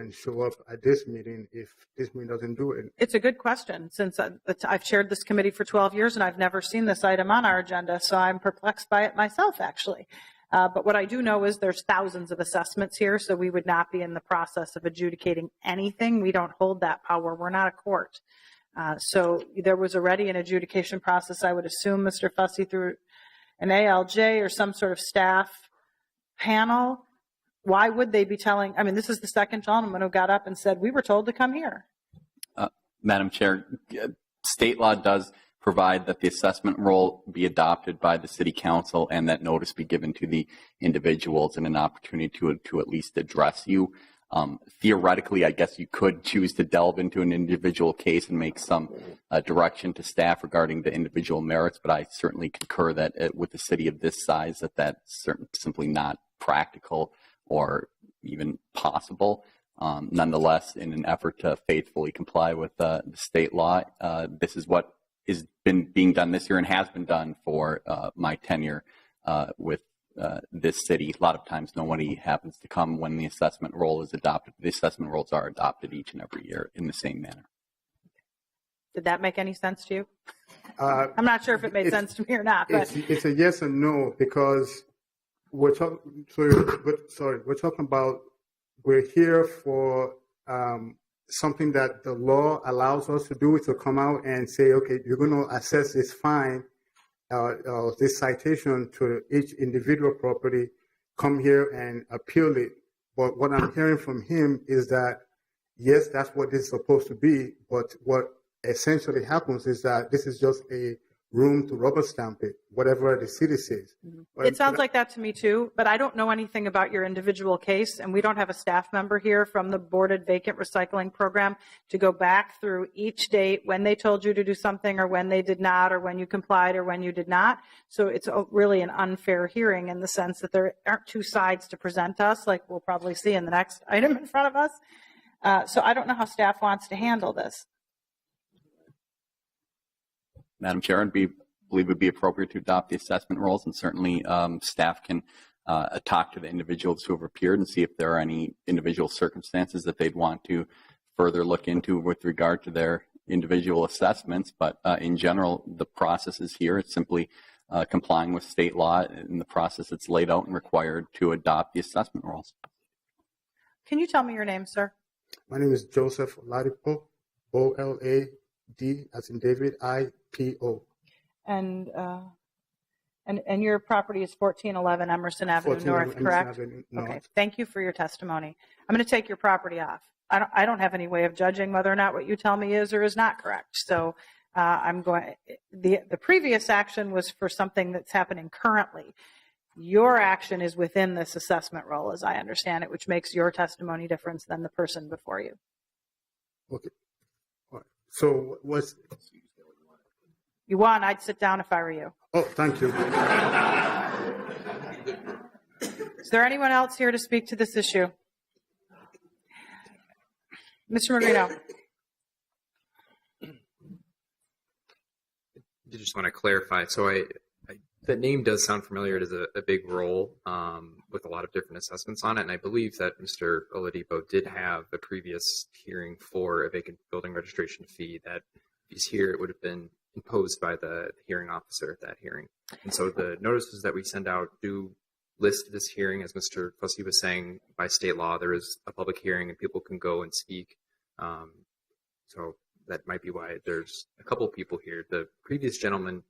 and show up at this meeting if this meeting doesn't do it? It's a good question, since I've chaired this committee for 12 years and I've never seen this item on our agenda, so I'm perplexed by it myself, actually. But what I do know is there's thousands of assessments here, so we would not be in the process of adjudicating anything. We don't hold that power. We're not a court. So there was already an adjudication process, I would assume, Mr. Fussy, through an ALJ or some sort of staff panel. Why would they be telling? I mean, this is the second gentleman who got up and said, we were told to come here. Madam Chair, state law does provide that the assessment roll be adopted by the City Council and that notice be given to the individuals and an opportunity to at least address you. Theoretically, I guess you could choose to delve into an individual case and make some direction to staff regarding the individual merits, but I certainly concur that with a city of this size that's simply not practical or even possible. Nonetheless, in an effort to faithfully comply with the state law, this is what has been being done this year and has been done for my tenure with this city. A lot of times nobody happens to come when the assessment roll is adopted. The assessment rolls are adopted each and every year in the same manner. Did that make any sense to you? I'm not sure if it made sense to me or not. But it's a yes and no, because we're talking about, we're here for something that the law allows us to do, to come out and say, okay, you're going to assess this fine, this citation to each individual property, come here and appeal it. But what I'm hearing from him is that, yes, that's what this is supposed to be, but what essentially happens is that this is just a room to rubber stamp it, whatever the city says. Mm-hmm. It sounds like that to me too, but I don't know anything about your individual case, and we don't have a staff member here from the boarded vacant recycling program to go back through each date when they told you to do something or when they did not, or when you complied or when you did not. So it's really an unfair hearing in the sense that there aren't two sides to present us, like we'll probably see in the next item in front of us. So I don't know how staff wants to handle this. Madam Chair, I believe it would be appropriate to adopt the assessment rolls, and certainly staff can talk to the individuals who have appeared and see if there are any individual circumstances that they'd want to further look into with regard to their individual assessments. But in general, the process is here. It's simply complying with state law in the process that's laid out and required to adopt the assessment rolls. Can you tell me your name, sir? My name is Joseph Oladipo, O-L-A-D as in David, I-P-O. And your property is 1411 Emerson Avenue North, correct? Avenue North. Okay, thank you for your testimony. I'm going to take your property off. I don't have any way of judging whether or not what you tell me is or is not correct. So I'm going. The previous action was for something that's happening currently. Your action is within this assessment role, as I understand it, which makes your testimony different than the person before you. Okay. All right. So what's... You won. I'd sit down if I were you. Oh, thank you. Is there anyone else here to speak to this issue? Mr. Marino. I just want to clarify. So that name does sound familiar. It is a big role with a lot of different assessments on it. And I believe that Mr. Oladipo did have a previous hearing for a vacant building registration fee that if he's here, it would have been imposed by the hearing officer at that hearing. And so the notices that we send out do list this hearing. As Mr. Fussy was saying, by state law, there is a public hearing and people can go and speak. So that might be why there's a couple people here. The previous gentleman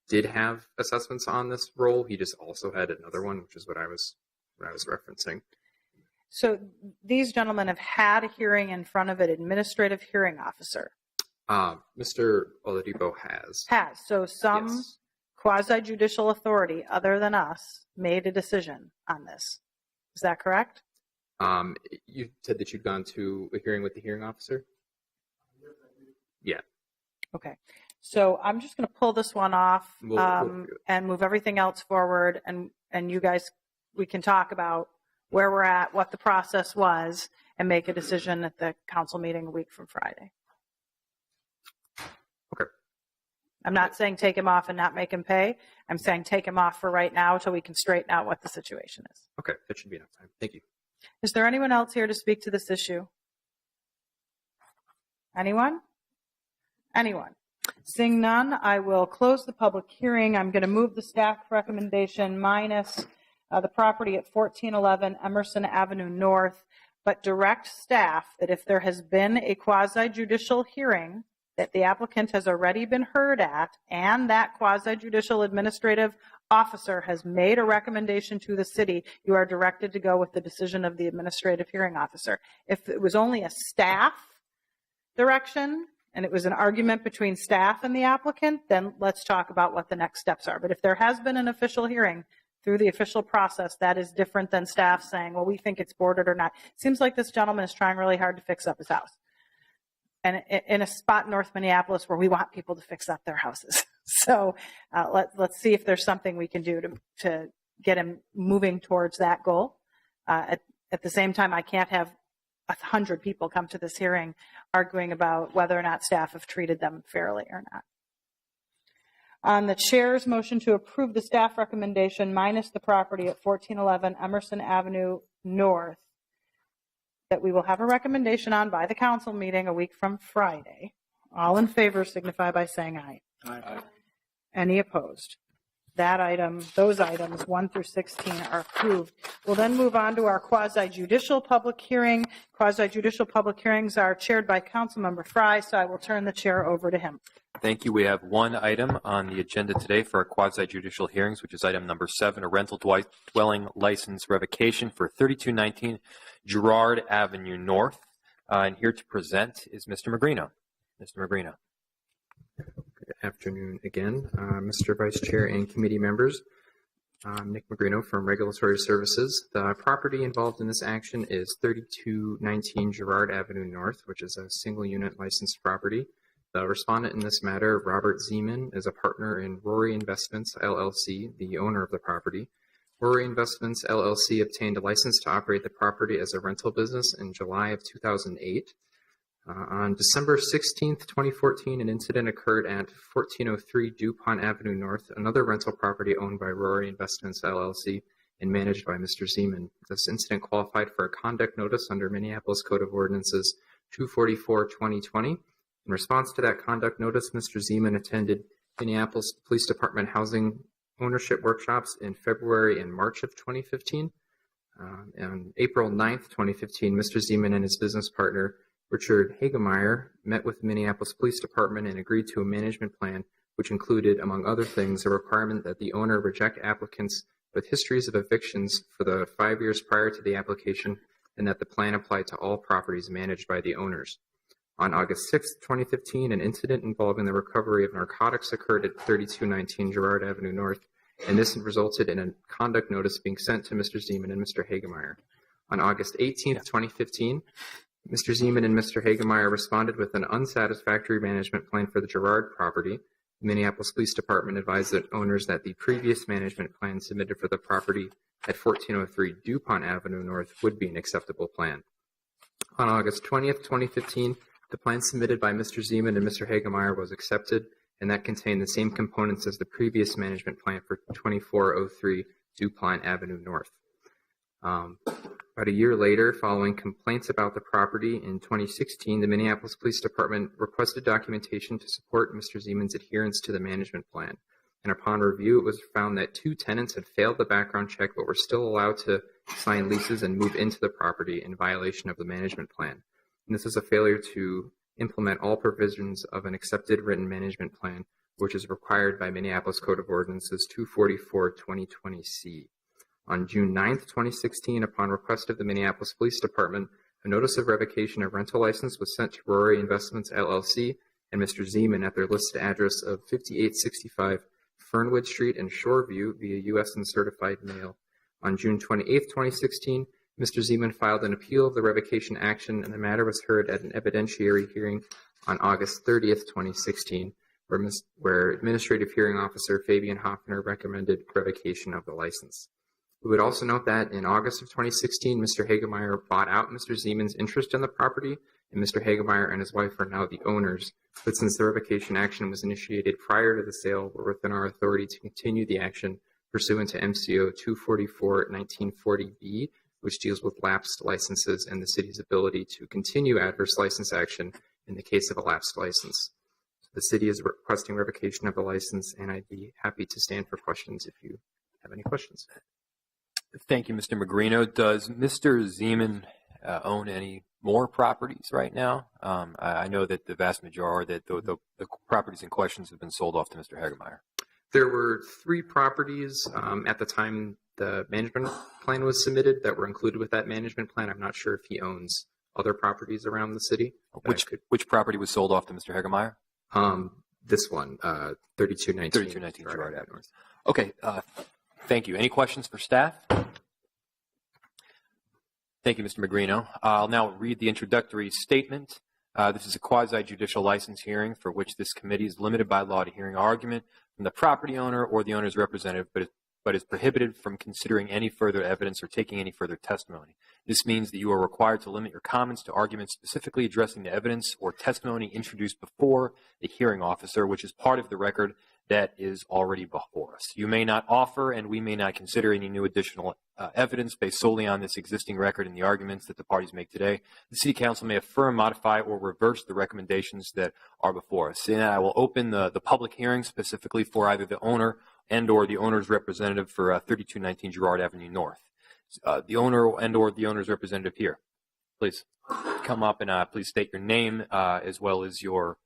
did have assessments on this role. He just also had another one, which is what I was referencing. So these gentlemen have had a hearing in front of an administrative hearing officer. Mr. Oladipo has. So some Yes. quasi-judicial authority other than us made a decision on this. Is that correct? You said that you'd gone to a hearing with the hearing officer? Yeah. Okay. So I'm just going to pull this one off We'll and move everything else forward. And you guys, we can talk about where we're at, what the process was, and make a decision at the council meeting a week from Friday. Okay. I'm not saying take him off and not make him pay. I'm saying take him off for right now until we can straighten out what the situation is. Okay. That should be enough time. Thank you. Is there anyone else here to speak to this issue? Anyone? Anyone? Seeing none, I will close the public hearing. I'm going to move the staff recommendation minus the property at 1411 Emerson Avenue North, but direct staff that if there has been a quasi-judicial hearing that the applicant has already been heard at, and that quasi-judicial administrative officer has made a recommendation to the city, you are directed to go with the decision of the administrative hearing officer. If it was only a staff direction, and it was an argument between staff and the applicant, then let's talk about what the next steps are. But if there has been an official hearing through the official process, that is different than staff saying, well, we think it's bordered or not. Seems like this gentleman is trying really hard to fix up his house. And in a spot in North Minneapolis where we want people to fix up their houses. So let's see if there's something we can do to get him moving towards that goal. At the same time, I can't have 100 people come to this hearing arguing about whether or not staff have treated them fairly or not. On the chair's motion to approve the staff recommendation minus the property at 1411 Emerson Avenue North, that we will have a recommendation on by the council meeting a week from Friday. All in favor signify by saying aye. Aye. Any opposed? That item, those items 1 through 16 are approved. We'll then move on to our quasi-judicial public hearing. Quasi-judicial public hearings are chaired by Councilmember Fry, so I will turn the chair over to him. Thank you. We have one item on the agenda today for our quasi-judicial hearings, which is item number 7, a rental dwelling license revocation for 3219 Girard Avenue North. And here to present is Mr. Magrino. Mr. Magrino. Good afternoon again, Mr. Vice Chair and committee members. I'm Nick Magrino from Regulatory Services. The property involved in this action is 3219 Girard Avenue North, which is a single unit licensed property. The respondent in this matter, Robert Zeman, is a partner in Rory Investments, LLC, the owner of the property. Rory Investments, LLC obtained a license to operate the property as a rental business in July of 2008. On December 16, 2014, an incident occurred at 1403 DuPont Avenue North, another rental property owned by Rory Investments, LLC, and managed by Mr. Zeman. This incident qualified for a conduct notice under Minneapolis Code of Ordinances 244-2020. In response to that conduct notice, Mr. Zeman attended Minneapolis Police Department housing ownership workshops in February and March of 2015. On April 9th, 2015, Mr. Zeman and his business partner, Richard Hagemeyer, met with the Minneapolis Police Department and agreed to a management plan, which included, among other things, a requirement that the owner reject applicants with histories of evictions for the 5 years prior to the application, and that the plan applied to all properties managed by the owners. On August 6, 2015, an incident involving the recovery of narcotics occurred at 3219 Girard Avenue North, and this resulted in a conduct notice being sent to Mr. Zeman and Mr. Hagemeyer. On August 18, 2015, Mr. Zeman and Mr. Hagemeyer responded with an unsatisfactory management plan for the Girard property. The Minneapolis Police Department advised the owners that the previous management plan submitted for the property at 1403 DuPont Avenue North would be an acceptable plan. On August 20th, 2015, the plan submitted by Mr. Zeman and Mr. Hagemeyer was accepted, and that contained the same components as the previous management plan for 2403 DuPont Avenue North. About a year later, following complaints about the property in 2016, the Minneapolis Police Department requested documentation to support Mr. Zeman's adherence to the management plan. And upon review, it was found that 2 tenants had failed the background check but were still allowed to sign leases and move into the property in violation of the management plan. And this is a failure to implement all provisions of an accepted written management plan, which is required by Minneapolis Code of Ordinances 244-2020C. On June 9th, 2016, upon request of the Minneapolis Police Department, a notice of revocation of rental license was sent to Rory Investments, LLC, and Mr. Zeman at their listed address of 5865 Fernwood Street in Shoreview via U.S. and certified mail. On June 28th, 2016, Mr. Zeman filed an appeal of the revocation action, and the matter was heard at an evidentiary hearing on August 30th, 2016, where Administrative Hearing Officer Fabian Hoffner recommended revocation of the license. We would also note that in August of 2016, Mr. Hagemeyer bought out Mr. Zeman's interest in the property, and Mr. Hagemeyer and his wife are now the owners. But since the revocation action was initiated prior to the sale, we're within our authority to continue the action pursuant to MCO 244-1940B, which deals with lapsed licenses and the city's ability to continue adverse license action in the case of a lapsed license. The city is requesting revocation of the license, and I'd be happy to stand for questions if you have any questions. Thank you, Mr. Magrino. Does Mr. Zeman own any more properties right now? I know that the vast majority, that the properties in questions have been sold off to Mr. Hagemeyer. There were 3 properties at the time the management plan was submitted that were included with that management plan. I'm not sure if he owns other properties around the city. Which property was sold off to Mr. Hagemeyer? This one, 3219. 3219 Girard Avenue. Okay, thank you. Any questions for staff? Thank you, Mr. Magrino. I'll now read the introductory statement. This is a quasi-judicial license hearing for which this committee is limited by law to hearing argument from the property owner or the owner's representative, but is prohibited from considering any further evidence or taking any further testimony. This means that you are required to limit your comments to arguments specifically addressing the evidence or testimony introduced before the hearing officer, which is part of the record that is already before us. You may not offer, and we may not consider any new additional evidence based solely on this existing record and the arguments that the parties make today. The City Council may affirm, modify, or reverse the recommendations that are before us. And I will open the public hearing specifically for either the owner and or the owner's representative for 3219 Girard Avenue North. The owner and or the owner's representative here, please come up and please state your name as well as your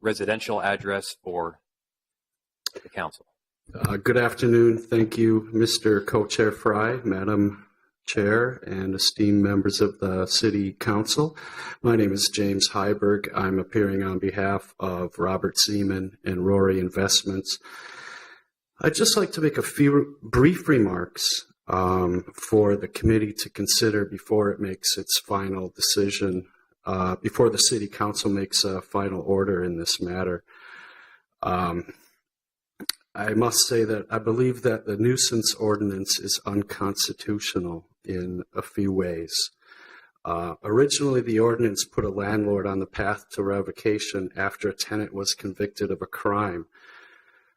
residential address for the council. Good afternoon. Thank you, Mr. Co-Chair Fry, Madam Chair, and esteemed members of the City Council. My name is James Heiberg. I'm appearing on behalf of Robert Zeman and Rory Investments. I'd just like to make a few brief remarks for the committee to consider before it makes its final decision, before the City Council makes a final order in this matter. I must say that I believe that the nuisance ordinance is unconstitutional in a few ways. Originally, the ordinance put a landlord on the path to revocation after a tenant was convicted of a crime.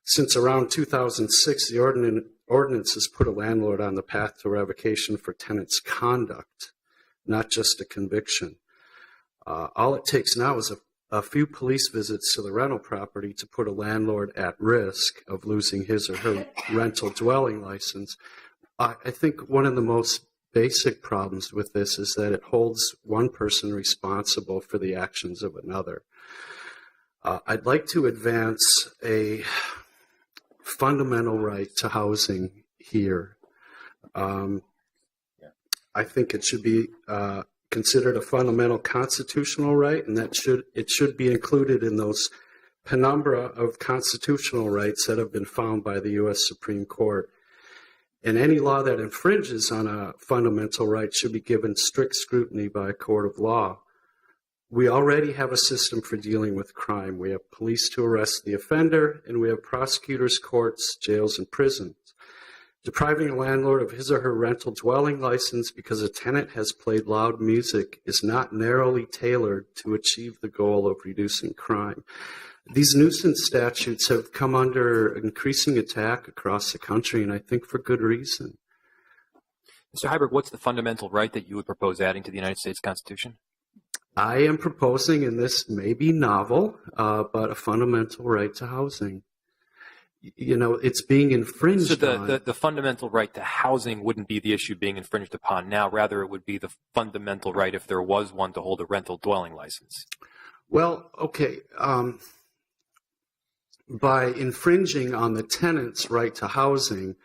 Since around 2006, the ordinance has put a landlord on the path to revocation for tenant's conduct, not just a conviction. All it takes now is a few police visits to the rental property to put a landlord at risk of losing his or her rental dwelling license. I think one of the most basic problems with this is that it holds one person responsible for the actions of another. I'd like to advance a fundamental right to housing here. I think it should be considered a fundamental constitutional right, and that it should be included in those penumbra of constitutional rights that have been found by the U.S. Supreme Court. And any law that infringes on a fundamental right should be given strict scrutiny by a court of law. We already have a system for dealing with crime. We have police to arrest the offender, and we have prosecutors, courts, jails, and prisons. Depriving a landlord of his or her rental dwelling license because a tenant has played loud music is not narrowly tailored to achieve the goal of reducing crime. These nuisance statutes have come under increasing attack across the country, and I think for good reason. Mr. Heiberg, what's the fundamental right that you would propose adding to the United States Constitution? I am proposing, and this may be novel, but a fundamental right to housing. You know, it's being infringed on. So the fundamental right to housing wouldn't be the issue being infringed upon now. Rather, it would be the fundamental right, if there was one, to hold a rental dwelling license. Well, okay. By infringing on the tenant's right to housing,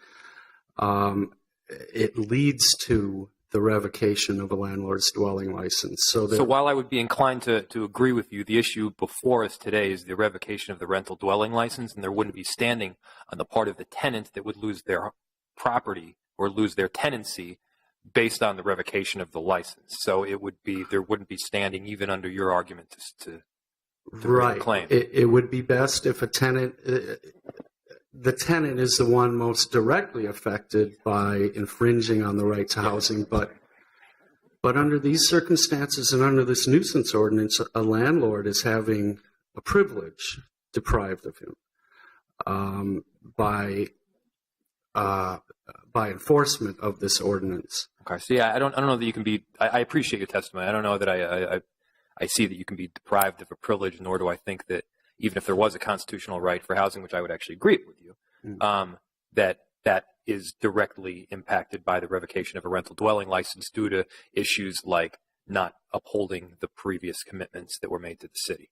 it leads to the revocation of a landlord's dwelling license. So while I would be inclined to agree with you, the issue before us today is the revocation of the rental dwelling license, and there wouldn't be standing on the part of the tenant that would lose their property or lose their tenancy based on the revocation of the license. So there wouldn't be standing even under your argument to right. Claim. It would be best if a tenant, the tenant is the one most directly affected by infringing on the right to housing, but under these circumstances and under this nuisance ordinance, a landlord is having a privilege deprived of him by enforcement of this ordinance. Okay, so yeah, I don't know that you can be. I appreciate your testimony. I don't know that I see that you can be deprived of a privilege, nor do I think that even if there was a constitutional right for housing, which I would actually agree with you, that is directly impacted by the revocation of a rental dwelling license due to issues like not upholding the previous commitments that were made to the city.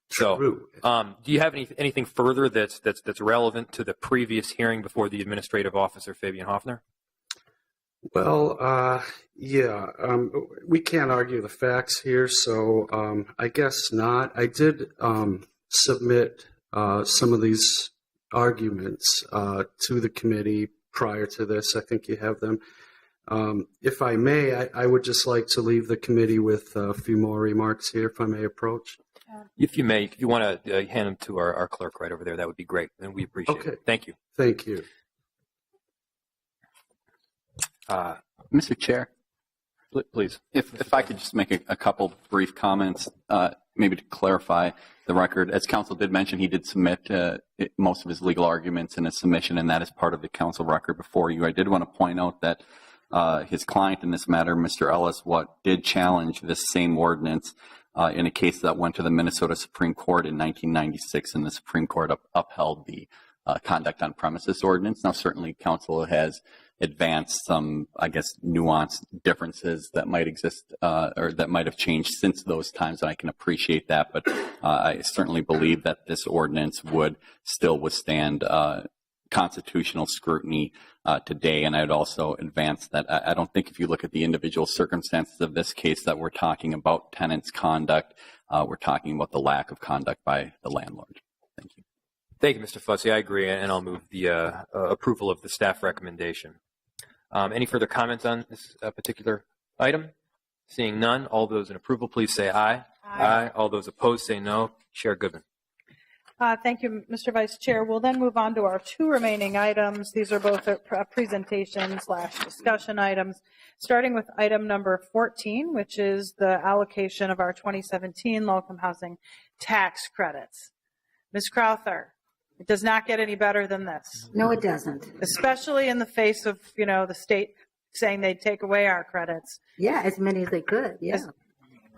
So, True. do you have anything further that's relevant to the previous hearing before the administrative officer, Fabian Hoffner? Well, we can't argue the facts here, so I guess not. I did submit some of these arguments to the committee prior to this. I think you have them. If I may, I would just like to leave the committee with a few more remarks here, if I may approach. If you may, if you want to hand them to our clerk right over there, that would be great, and we appreciate it. Thank you. Thank you. Mr. Chair, Please. if I could just make a couple brief comments, maybe to clarify the record. As counsel did mention, he did submit most of his legal arguments in a submission, and that is part of the council record before you. I did want to point out that his client in this matter, Mr. Ellis, did challenge this same ordinance in a case that went to the Minnesota Supreme Court in 1996, and the Supreme Court upheld the conduct on premises ordinance. Now, certainly council has advanced some, I guess, nuanced differences that might exist or that might have changed since those times, and I can appreciate that, but I certainly believe that this ordinance would still withstand constitutional scrutiny today. And I would also advance that I don't think if you look at the individual circumstances of this case that we're talking about tenants' conduct, we're talking about the lack of conduct by the landlord. Thank you. Thank you, Mr. Fussy. I agree, and I'll move the approval of the staff recommendation. Any further comments on this particular item? Seeing none, all those in approval, please say aye. Aye. All those opposed, say no. Chair Goodman. Thank you, Mr. Vice Chair. We'll then move on to our two remaining items. These are both presentation/discussion items, starting with item number 14, which is the allocation of our 2017 low-income housing tax credits. Ms. Crowther, it does not get any better than this. No, it doesn't. Especially in the face of, the state saying they'd take away our credits. Yeah, as many as they could, yeah.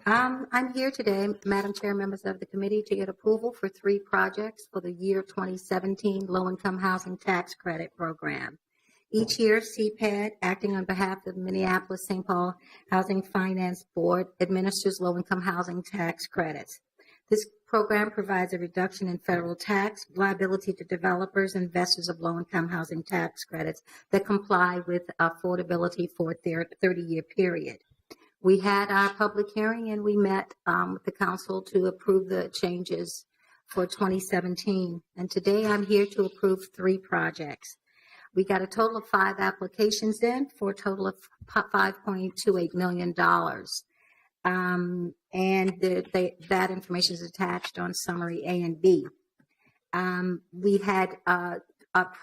I'm here today, Madam Chair, members of the committee, to get approval for 3 projects for the year 2017 Low-Income Housing Tax Credit Program. Each year, CPAD, acting on behalf of the Minneapolis-St. Paul Housing Finance Board, administers low-income housing tax credits. This program provides a reduction in federal tax liability to developers and investors of low-income housing tax credits that comply with affordability for a 30-year period. We had our public hearing and we met with the council to approve the changes for 2017. And today I'm here to approve 3 projects. We got a total of 5 applications in for a total of $5.28 million. And that information is attached on summary A and B. We had a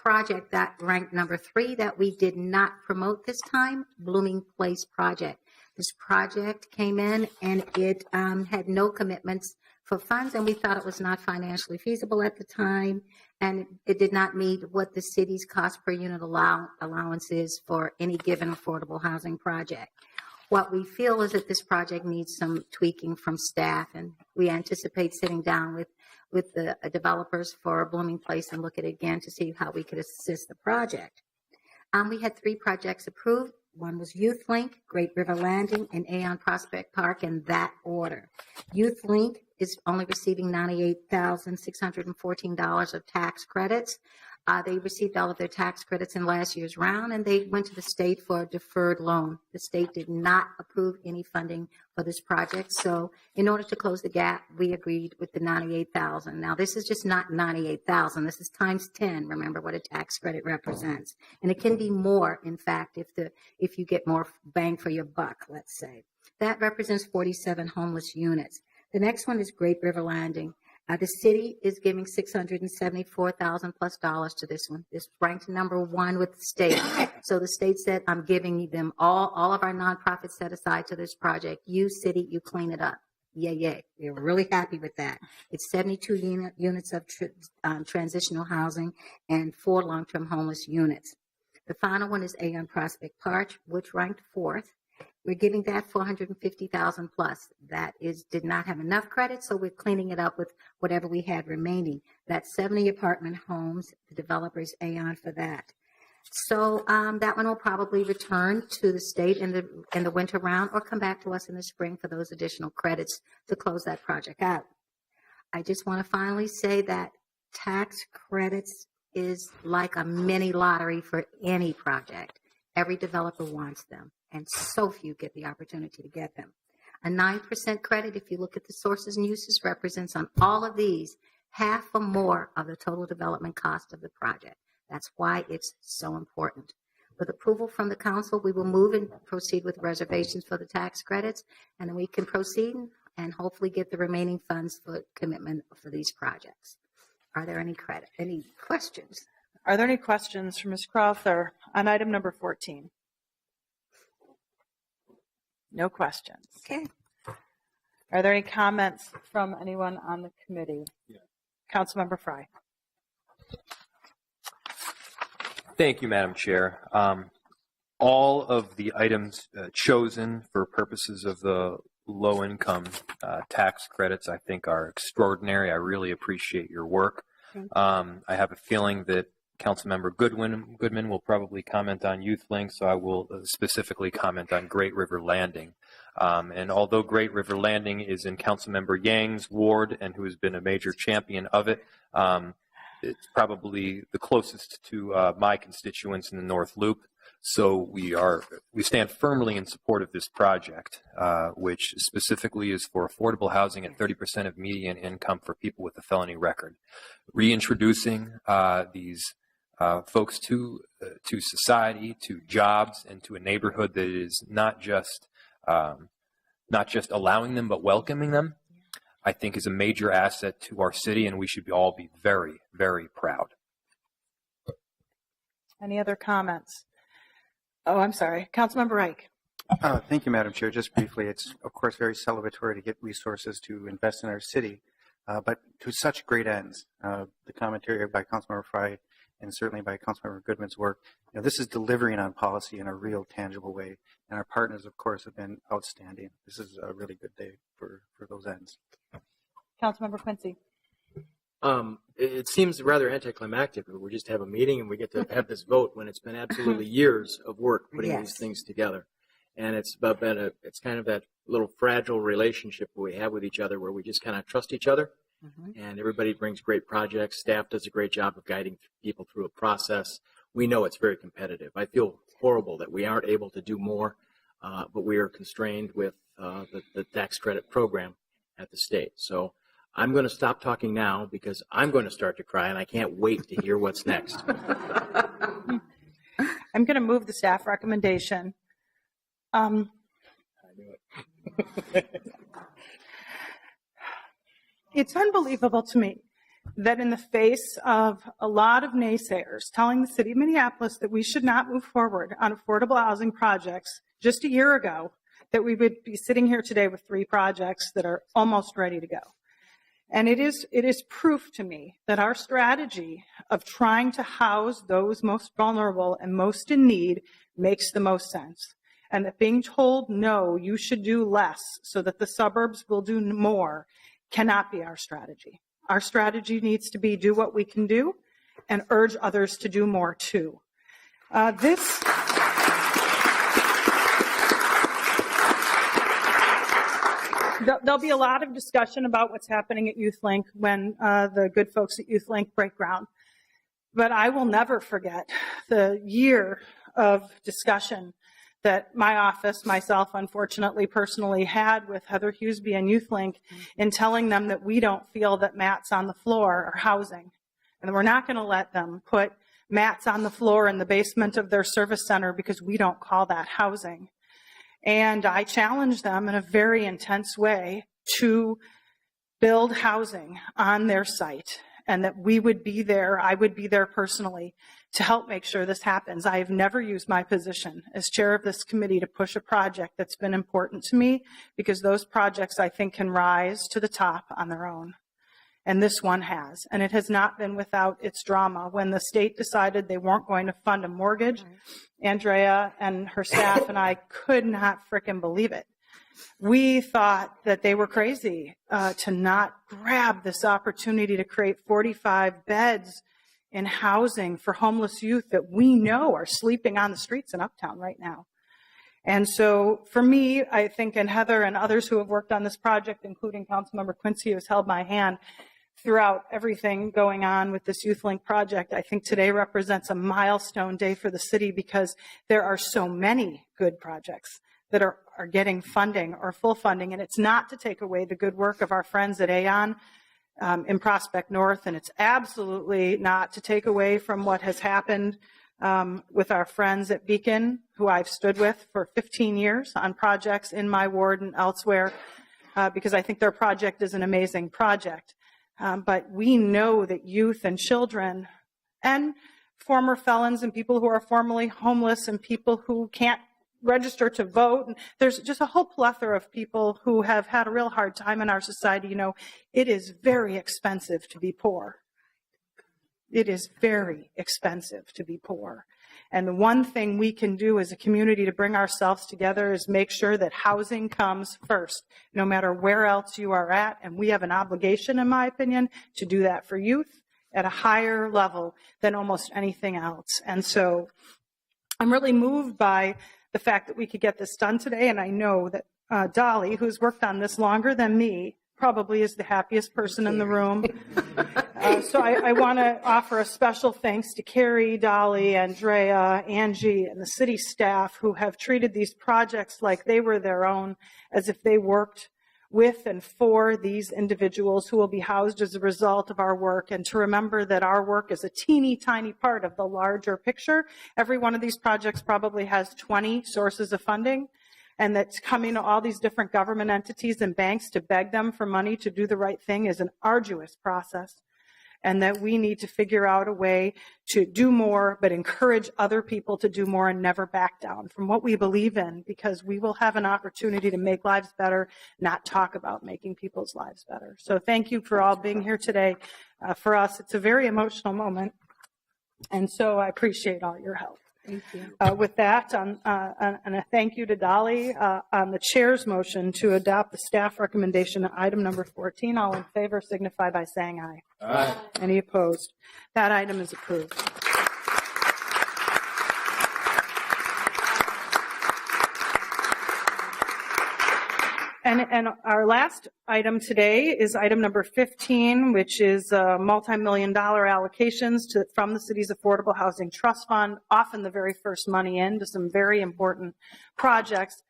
project that ranked number 3 that we did not promote this time, Blooming Place project. This project came in and it had no commitments for funds, and we thought it was not financially feasible at the time, and it did not meet what the city's cost per unit allowance is for any given affordable housing project. What we feel is that this project needs some tweaking from staff, and we anticipate sitting down with the developers for Blooming Place and look at it again to see how we could assist the project. We had 3 projects approved. One was Youth Link, Great River Landing, and Aon Prospect Park in that order. Youth Link is only receiving $98,614 of tax credits. They received all of their tax credits in last year's round, and they went to the state for a deferred loan. The state did not approve any funding for this project, so in order to close the gap, we agreed with the $98,000. Now, this is just not $98,000. This is times 10. Remember what a tax credit represents, and it can be more. In fact, if you get more bang for your buck, let's say that represents 47 homeless units. The next one is Great River Landing. The city is giving $674,000 plus to this one. This ranked number 1 with the state. So the state said, I'm giving them all of our nonprofits set aside to this project. You, city, you clean it up. Yeah. We're really happy with that. It's 72 units of transitional housing and 4 long-term homeless units. The final one is Aon Prospect Park, which ranked 4th. We're giving that 450,000 plus. That did not have enough credit, so we're cleaning it up with whatever we had remaining. That's 70 apartment homes. The developer's Aon for that. So that one will probably return to the state in the winter round or come back to us in the spring for those additional credits to close that project out. I just want to finally say that tax credits is like a mini lottery for any project. Every developer wants them, and so few get the opportunity to get them. A 9% credit, if you look at the sources and uses, represents on all of these half or more of the total development cost of the project. That's why it's so important. With approval from the council, we will move and proceed with reservations for the tax credits, and then we can proceed and hopefully get the remaining funds for commitment for these projects. Are there any questions? Are there any questions for Ms. Crowther on item number 14? No questions. Okay. Are there any comments from anyone on the committee? Yeah. Councilmember Fry. Thank you, Madam Chair. All of the items chosen for purposes of the low-income tax credits, I think, are extraordinary. I really appreciate your work. I have a feeling that Councilmember Goodman will probably comment on YouthLink, so I will specifically comment on Great River Landing. And although Great River Landing is in Councilmember Yang's ward and who has been a major champion of it, it's probably the closest to my constituents in the North Loop. So we stand firmly in support of this project, which specifically is for affordable housing at 30% of median income for people with a felony record. Reintroducing these folks to society, to jobs, and to a neighborhood that is not just allowing them but welcoming them, I think is a major asset to our city, and we should all be very, very proud. Any other comments? Oh, I'm sorry. Councilmember Reich. Thank you, Madam Chair. Just briefly, it's of course very celebratory to get resources to invest in our city, but to such great ends. The commentary by Councilmember Fry and certainly by Councilmember Goodman's work, this is delivering on policy in a real, tangible way. And our partners, of course, have been outstanding. This is a really good day for those ends. Councilmember Quincy. It seems rather anticlimactic. We just have a meeting and we get to have this vote when it's been absolutely years of work putting these things together. And it's kind of that little fragile relationship we have with each other where we just kind of trust each other. Mm-hmm. And everybody brings great projects. Staff does a great job of guiding people through a process. We know it's very competitive. I feel horrible that we aren't able to do more, but we are constrained with the tax credit program at the state. So I'm going to stop talking now because I'm going to start to cry, and I can't wait to hear what's next. I'm going to move the staff recommendation. I knew it. It's unbelievable to me that in the face of a lot of naysayers telling the city of Minneapolis that we should not move forward on affordable housing projects just a year ago, that we would be sitting here today with 3 projects that are almost ready to go. And it is proof to me that our strategy of trying to house those most vulnerable and most in need makes the most sense. And that being told, no, you should do less so that the suburbs will do more cannot be our strategy. Our strategy needs to be do what we can do and urge others to do more too. There'll be a lot of discussion about what's happening at YouthLink when the good folks at YouthLink break ground. But I will never forget the year of discussion that my office, myself, unfortunately, personally had with Heather Hughesby and YouthLink in telling them that we don't feel that mats on the floor are housing. And we're not going to let them put mats on the floor in the basement of their service center because we don't call that housing. And I challenged them in a very intense way to build housing on their site and that we would be there, I would be there personally to help make sure this happens. I have never used my position as chair of this committee to push a project that's been important to me because those projects I think can rise to the top on their own. And this one has. And it has not been without its drama. When the state decided they weren't going to fund a mortgage, Andrea and her staff and I could not frickin' believe it. We thought that they were crazy to not grab this opportunity to create 45 beds in housing for homeless youth that we know are sleeping on the streets in Uptown right now. And so for me, I think, and Heather and others who have worked on this project, including Councilmember Quincy, who has held my hand throughout everything going on with this YouthLink project, I think today represents a milestone day for the city because there are so many good projects that are getting funding or full funding. And it's not to take away the good work of our friends at Aon in Prospect North, and it's absolutely not to take away from what has happened with our friends at Beacon, who I've stood with for 15 years on projects in my ward and elsewhere, because I think their project is an amazing project. But we know that youth and children and former felons and people who are formerly homeless and people who can't register to vote, and there's just a whole plethora of people who have had a real hard time in our society. You know, it is very expensive to be poor. It is very expensive to be poor. And the one thing we can do as a community to bring ourselves together is make sure that housing comes first, no matter where else you are at. And we have an obligation, in my opinion, to do that for youth at a higher level than almost anything else. And so I'm really moved by the fact that we could get this done today. And I know that Dolly, who's worked on this longer than me, probably is the happiest person in the room. So I want to offer a special thanks to Carrie, Dolly, Andrea, Angie, and the city staff who have treated these projects like they were their own, as if they worked with and for these individuals who will be housed as a result of our work, and to remember that our work is a teeny tiny part of the larger picture. Every one of these projects probably has 20 sources of funding, and that's coming to all these different government entities and banks to beg them for money to do the right thing is an arduous process, and that we need to figure out a way to do more, but encourage other people to do more and never back down from what we believe in, because we will have an opportunity to make lives better, not talk about making people's lives better. So thank you for all being here today. For us, it's a very emotional moment, and so I appreciate all your help. Thank you. With that, and a thank you to Dolly on the chair's motion to adopt the staff recommendation on item number 14. All in favor signify by saying aye. Aye. Any opposed? That item is approved. And our last item today is item number 15, which is multi-million-dollar allocations from the city's Affordable Housing Trust Fund, often the very first money in to some very important projects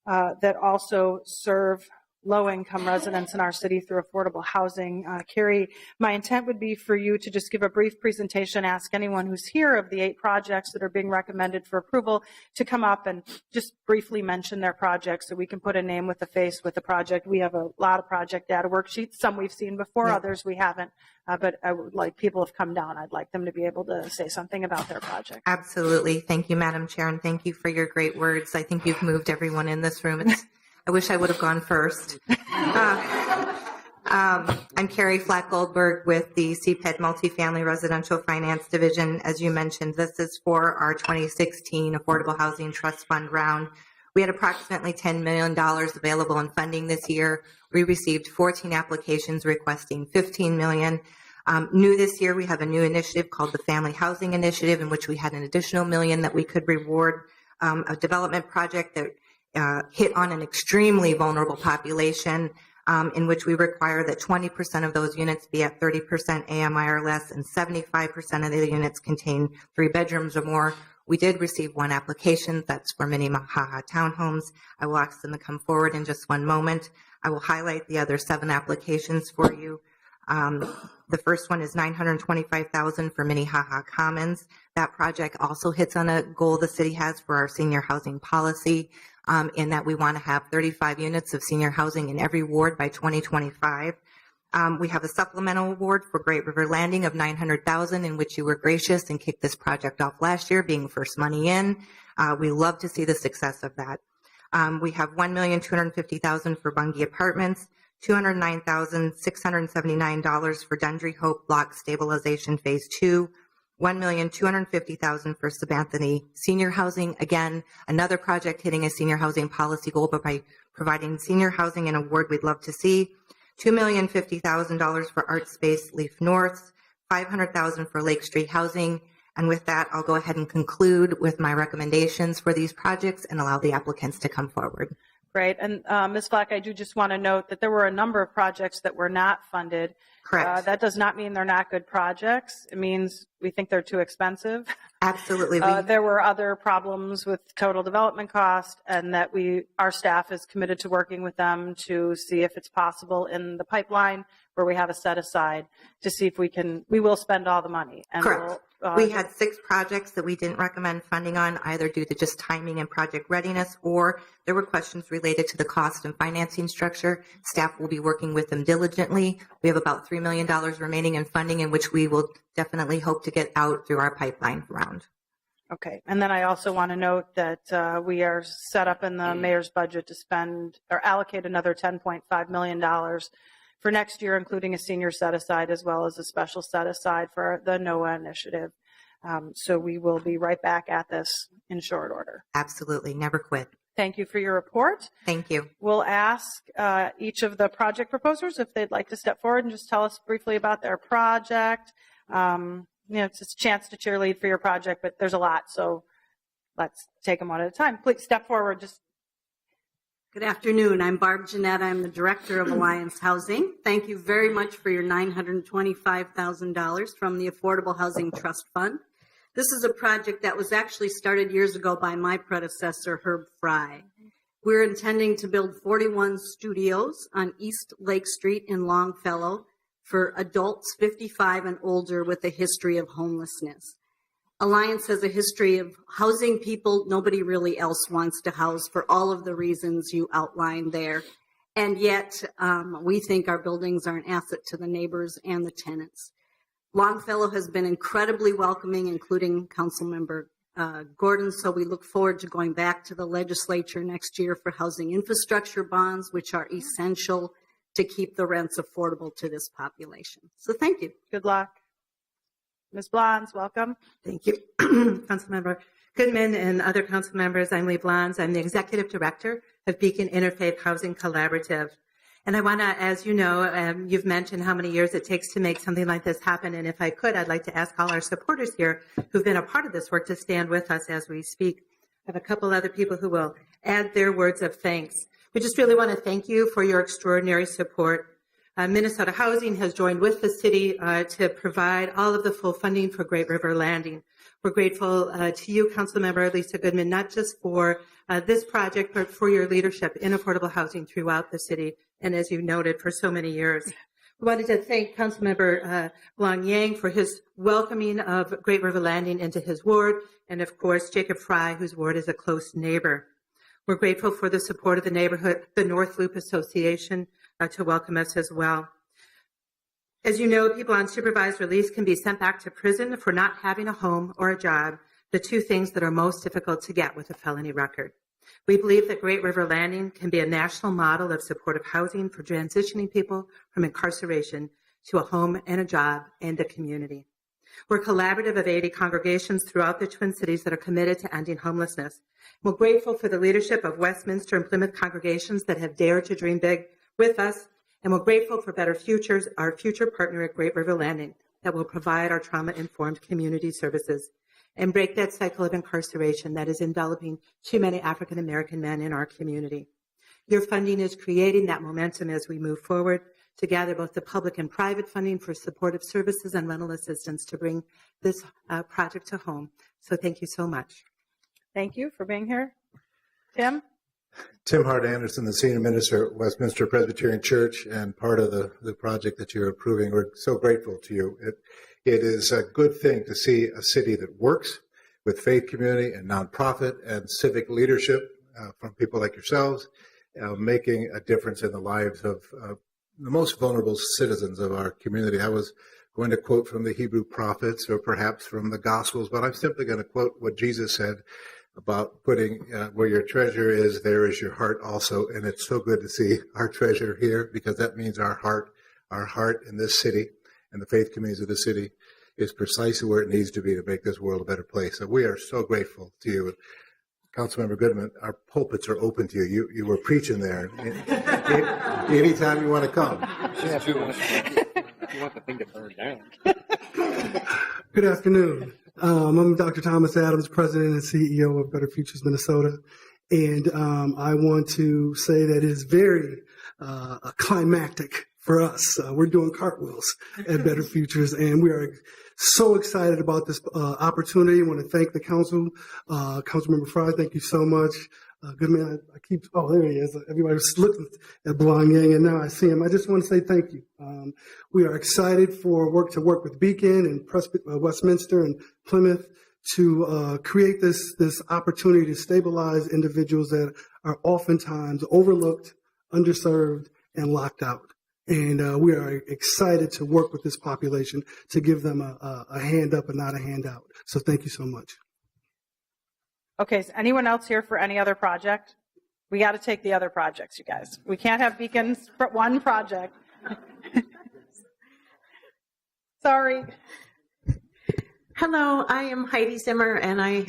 that also serve low-income residents in our city through affordable housing. Carrie, my intent would be for you to just give a brief presentation, ask anyone who's here of the 8 projects that are being recommended for approval to come up and just briefly mention their projects so we can put a name with a face with the project. We have a lot of project data worksheets. Some we've seen before, others we haven't. But I would like people have come down. I'd like them to be able to say something about their project. Absolutely. Thank you, Madam Chair, and thank you for your great words. I think you've moved everyone in this room. I wish I would have gone first. I'm Carrie Flack-Goldberg with the CPED Multifamily Residential Finance Division. As you mentioned, this is for our 2016 Affordable Housing Trust Fund round. We had approximately $10 million available in funding this year. We received 14 applications requesting $15 million. New this year, we have a new initiative called the Family Housing Initiative, in which we had an additional $1 million that we could reward a development project that hit on an extremely vulnerable population, in which we require that 20% of those units be at 30% AMI or less, and 75% of the units contain 3 bedrooms or more. We did receive 1 application. That's for Minnehaha townhomes. I will ask them to come forward in just one moment. I will highlight the other 7 applications for you. The first one is $925,000 for Minnehaha Commons. That project also hits on a goal the city has for our senior housing policy, in that we want to have 35 units of senior housing in every ward by 2025. We have a supplemental award for Great River Landing of $900,000, in which you were gracious and kicked this project off last year, being first money in. We love to see the success of that. We have $1,250,000 for Bungie Apartments, $209,679 for Dundry Hope Block Stabilization Phase 2, $1,250,000 for Sabanthony Senior Housing. Again, another project hitting a senior housing policy goal, but by providing senior housing an award we'd love to see. $2,050,000 for Art Space Leaf North, $500,000 for Lake Street Housing. And with that, I'll go ahead and conclude with my recommendations for these projects and allow the applicants to come forward. Great. And Ms. Flack, I do just want to note that there were a number of projects that were not funded. Correct. That does not mean they're not good projects. It means we think they're too expensive. Absolutely. There were other problems with total development cost, and that our staff is committed to working with them to see if it's possible in the pipeline where we have a set aside to see if we will spend all the money. And Correct. We had 6 projects that we didn't recommend funding on, either due to just timing and project readiness, or there were questions related to the cost and financing structure. Staff will be working with them diligently. We have about $3 million remaining in funding, in which we will definitely hope to get out through our pipeline round. Okay. And then I also want to note that we are set up in the mayor's budget to spend or allocate another $10.5 million for next year, including a senior set aside as well as a special set aside for the NOAA initiative. So we will be right back at this in short order. Absolutely. Never quit. Thank you for your report. Thank you. We'll ask each of the project proposers if they'd like to step forward and just tell us briefly about their project. It's a chance to cheerlead for your project, but there's a lot. So let's take them one at a time. Please step forward. Good afternoon. I'm Barb Jeanette. I'm the Director of Alliance Housing. Thank you very much for your $925,000 from the Affordable Housing Trust Fund. This is a project that was actually started years ago by my predecessor, Herb Fry. We're intending to build 41 studios on East Lake Street in Longfellow for adults 55 and older with a history of homelessness. Alliance has a history of housing people nobody really else wants to house for all of the reasons you outlined there. And yet we think our buildings are an asset to the neighbors and the tenants. Longfellow has been incredibly welcoming, including Councilmember Gordon, so we look forward to going back to the legislature next year for housing infrastructure bonds, which are essential to keep the rents affordable to this population. So thank you. Good luck. Ms. Blondes, welcome. Thank you, Councilmember Goodman and other council members. I'm Lee Blondes. I'm the Executive Director of Beacon Interfaith Housing Collaborative. And I want to, as you know, you've mentioned how many years it takes to make something like this happen. And if I could, I'd like to ask all our supporters here who've been a part of this work to stand with us as we speak. I have a couple other people who will add their words of thanks. We just really want to thank you for your extraordinary support. Minnesota Housing has joined with the city to provide all of the full funding for Great River Landing. We're grateful to you, Councilmember Lisa Goodman, not just for this project, but for your leadership in affordable housing throughout the city, and as you noted, for so many years. We wanted to thank Councilmember Long Yang for his welcoming of Great River Landing into his ward, and of course, Jacob Fry, whose ward is a close neighbor. We're grateful for the support of the neighborhood, the North Loop Association, to welcome us as well. As you know, people on supervised release can be sent back to prison for not having a home or a job, the two things that are most difficult to get with a felony record. We believe that Great River Landing can be a national model of supportive housing for transitioning people from incarceration to a home and a job and a community. We're collaborative of 80 congregations throughout the Twin Cities that are committed to ending homelessness. We're grateful for the leadership of Westminster and Plymouth congregations that have dared to dream big with us, and we're grateful for Better Futures, our future partner at Great River Landing, that will provide our trauma-informed community services and break that cycle of incarceration that is enveloping too many African-American men in our community. Your funding is creating that momentum as we move forward to gather both the public and private funding for supportive services and rental assistance to bring this project to home. So thank you so much. Thank you for being here. Tim? Tim Hart Anderson, the Senior Minister at Westminster Presbyterian Church and part of the project that you're approving. We're so grateful to you. It is a good thing to see a city that works with faith community and nonprofit and civic leadership from people like yourselves, making a difference in the lives of the most vulnerable citizens of our community. I was going to quote from the Hebrew prophets or perhaps from the Gospels, but I'm simply going to quote what Jesus said about putting where your treasure is, there is your heart also. And it's so good to see our treasure here, because that means our heart in this city and the faith communities of the city is precisely where it needs to be to make this world a better place. So we are so grateful to you. Councilmember Goodman, our pulpits are open to you. You were preaching there. Anytime you want to come. You want the thing to burn down. Good afternoon. I'm Dr. Thomas Adams, President and CEO of Better Futures Minnesota. And I want to say that it is very climactic for us. We're doing cartwheels at Better Futures, and we are so excited about this opportunity. I want to thank the council. Councilmember Fry, thank you so much. Good man, I keep, oh, there he is. Everybody was looking at Blong Yang, and now I see him. I just want to say thank you. We are excited for to work with Beacon and Westminster and Plymouth to create this opportunity to stabilize individuals that are oftentimes overlooked, underserved, and locked out. And we are excited to work with this population to give them a hand up and not a handout. So thank you so much. Okay, is anyone else here for any other project? We got to take the other projects, you guys. We can't have Beacons for one project. Sorry. Hello, I am Heidi Zimmer, and I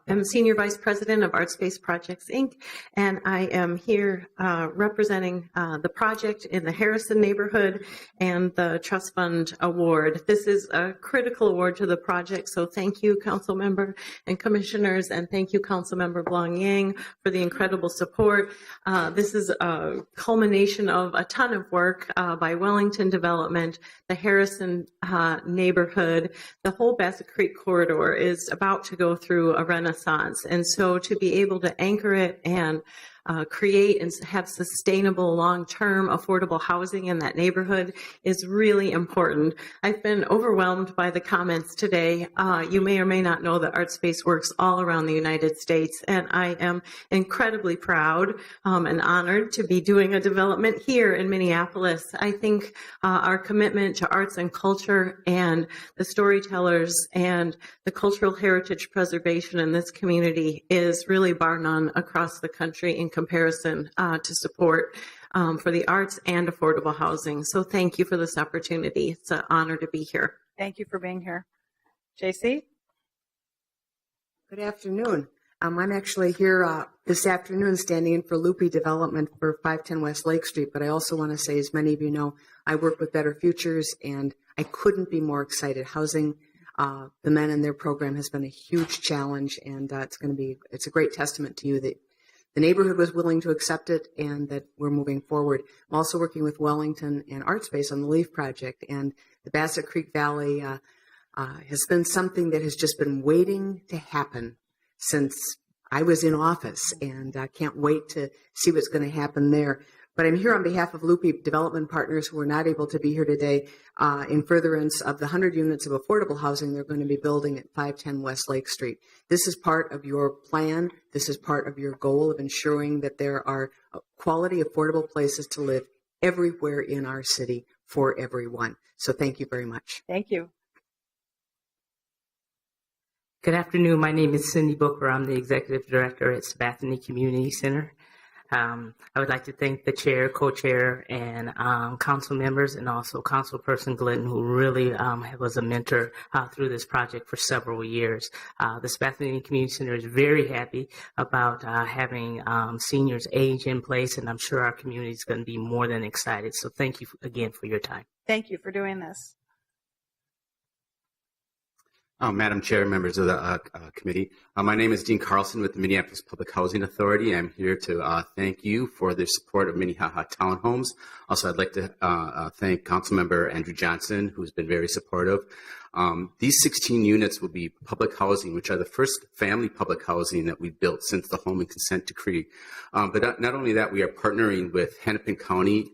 am Senior Vice President of ArtSpace Projects, Inc., and I am here representing the project in the Harrison neighborhood and the Trust Fund Award. This is a critical award to the project, so thank you, Council Member and Commissioners, and thank you, Council Member Blong Yang, for the incredible support. This is a culmination of a ton of work by Wellington Development, the Harrison neighborhood, the whole Bassett Creek corridor is about to go through a renaissance. And so to be able to anchor it and create and have sustainable long-term affordable housing in that neighborhood is really important. I've been overwhelmed by the comments today. You may or may not know that ArtSpace works all around the United States, and I am incredibly proud and honored to be doing a development here in Minneapolis. I think our commitment to arts and culture and the storytellers and the cultural heritage preservation in this community is really bar none across the country in comparison to support for the arts and affordable housing. So thank you for this opportunity. It's an honor to be here. Thank you for being here. JC? Good afternoon. I'm actually here this afternoon standing in for Loopy Development for 510 West Lake Street, but I also want to say, as many of you know, I work with Better Futures, and I couldn't be more excited. Housing the men in their program has been a huge challenge, and it's a great testament to you that the neighborhood was willing to accept it and that we're moving forward. I'm also working with Wellington and ArtSpace on the LEAF project, and the Bassett Creek Valley has been something that has just been waiting to happen since I was in office, and I can't wait to see what's going to happen there. But I'm here on behalf of Loopy Development Partners, who are not able to be here today, in furtherance of the 100 units of affordable housing they're going to be building at 510 West Lake Street. This is part of your plan. This is part of your goal of ensuring that there are quality, affordable places to live everywhere in our city for everyone. So thank you very much. Thank you. Good afternoon. My name is Cindy Booker. I'm the Executive Director at Sabathani Community Center. I would like to thank the chair, co-chair, and council members, and also Councilperson Glidden, who really was a mentor through this project for several years. The Sabathani Community Center is very happy about having seniors age in place, and I'm sure our community is going to be more than excited. So thank you again for your time. Thank you for doing this. Madam Chair, members of the committee, my name is Dean Carlson with the Minneapolis Public Housing Authority. I'm here to thank you for the support of Minnehaha Townhomes. Also, I'd like to thank Councilmember Andrew Johnson, who's been very supportive. These 16 units will be public housing, which are the first family public housing that we've built since the Home and Consent Decree. But not only that, we are partnering with Hennepin County,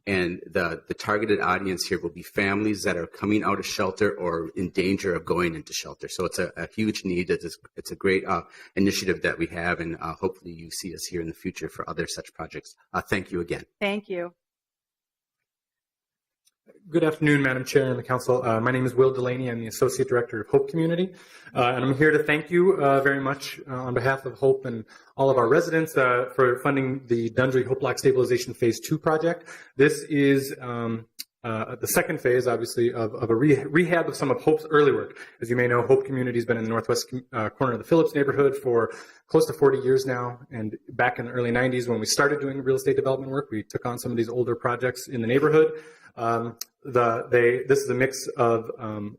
and the targeted audience here will be families that are coming out of shelter or in danger of going into shelter. So it's a huge need. It's a great initiative that we have, and hopefully you see us here in the future for other such projects. Thank you again. Thank you. Good afternoon, Madam Chair and the Council. My name is Will Delaney. I'm the Associate Director of Hope Community. And I'm here to thank you very much on behalf of Hope and all of our residents for funding the Dundry Hope Lock Stabilization Phase 2 project. This is the second phase, obviously, of a rehab of some of Hope's early work. As you may know, Hope Community has been in the northwest corner of the Phillips neighborhood for close to 40 years now. And back in the early 90s, when we started doing real estate development work, we took on some of these older projects in the neighborhood. This is a mix of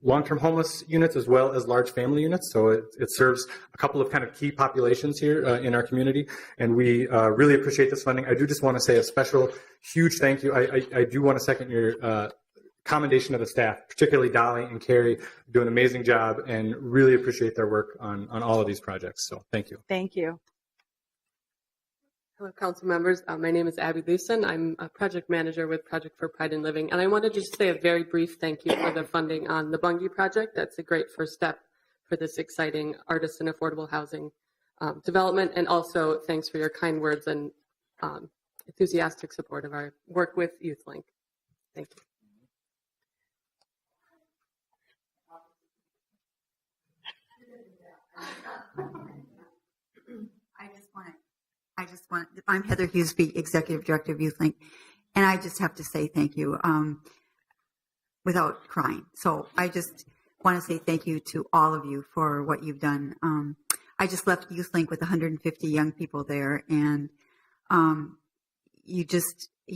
long-term homeless units as well as large family units. So it serves a couple of kind of key populations here in our community, and we really appreciate this funding. I do just want to say a special, huge thank you. I do want to second your commendation of the staff, particularly Dolly and Carrie, do an amazing job, and really appreciate their work on all of these projects. So thank you. Thank you. Hello, council members. My name is Abby Leeson. I'm a project manager with Project for Pride in Living. And I wanted to just say a very brief thank you for the funding on the Bungie project. That's a great first step for this exciting artisan affordable housing development. And also thanks for your kind words and enthusiastic support of our work with YouthLink. Thank you. I'm Heather Hughesby, Executive Director of YouthLink, and I just have to say thank you without crying. So I just want to say thank you to all of you for what you've done. I just left YouthLink with 150 young people there, and you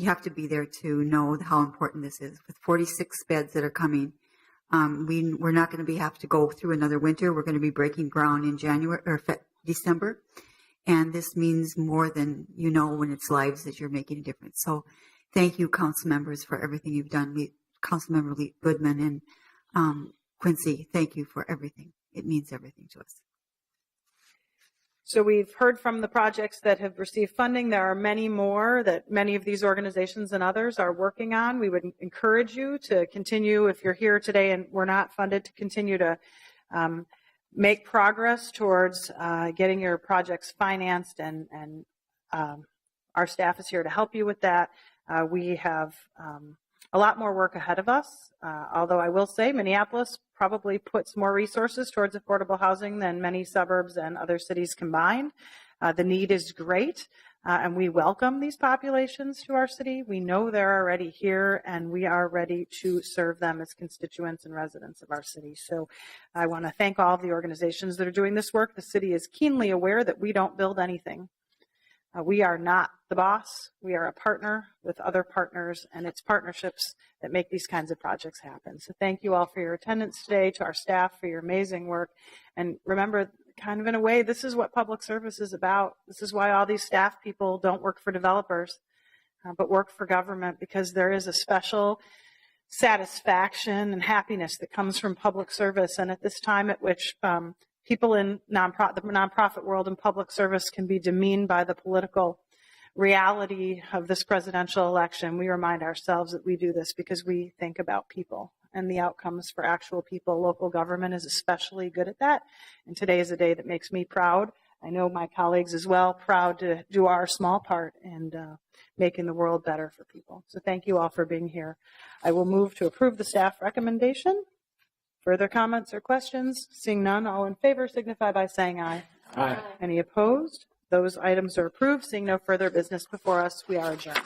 have to be there to know how important this is. With 46 beds that are coming, we're not going to have to go through another winter. We're going to be breaking ground in January or December. And this means more than you know when it's lives that you're making a difference. So thank you, council members, for everything you've done. Councilmember Goodman and Quincy, thank you for everything. It means everything to us. So we've heard from the projects that have received funding. There are many more that many of these organizations and others are working on. We would encourage you to continue, if you're here today and we're not funded, to continue to make progress towards getting your projects financed, and our staff is here to help you with that. We have a lot more work ahead of us, although I will say Minneapolis probably puts more resources towards affordable housing than many suburbs and other cities combined. The need is great, and we welcome these populations to our city. We know they're already here, and we are ready to serve them as constituents and residents of our city. So I want to thank all of the organizations that are doing this work. The city is keenly aware that we don't build anything. We are not the boss. We are a partner with other partners, and it's partnerships that make these kinds of projects happen. So thank you all for your attendance today, to our staff for your amazing work. And remember, kind of in a way, this is what public service is about. This is why all these staff people don't work for developers, but work for government, because there is a special satisfaction and happiness that comes from public service. And at this time at which people in the nonprofit world and public service can be demeaned by the political reality of this presidential election, we remind ourselves that we do this because we think about people and the outcomes for actual people. Local government is especially good at that. And today is a day that makes me proud. I know my colleagues as well, proud to do our small part in making the world better for people. So thank you all for being here. I will move to approve the staff recommendation. Further comments or questions? Seeing none, all in favor signify by saying aye. Aye. Any opposed? Those items are approved. Seeing no further business before us, we are adjourned.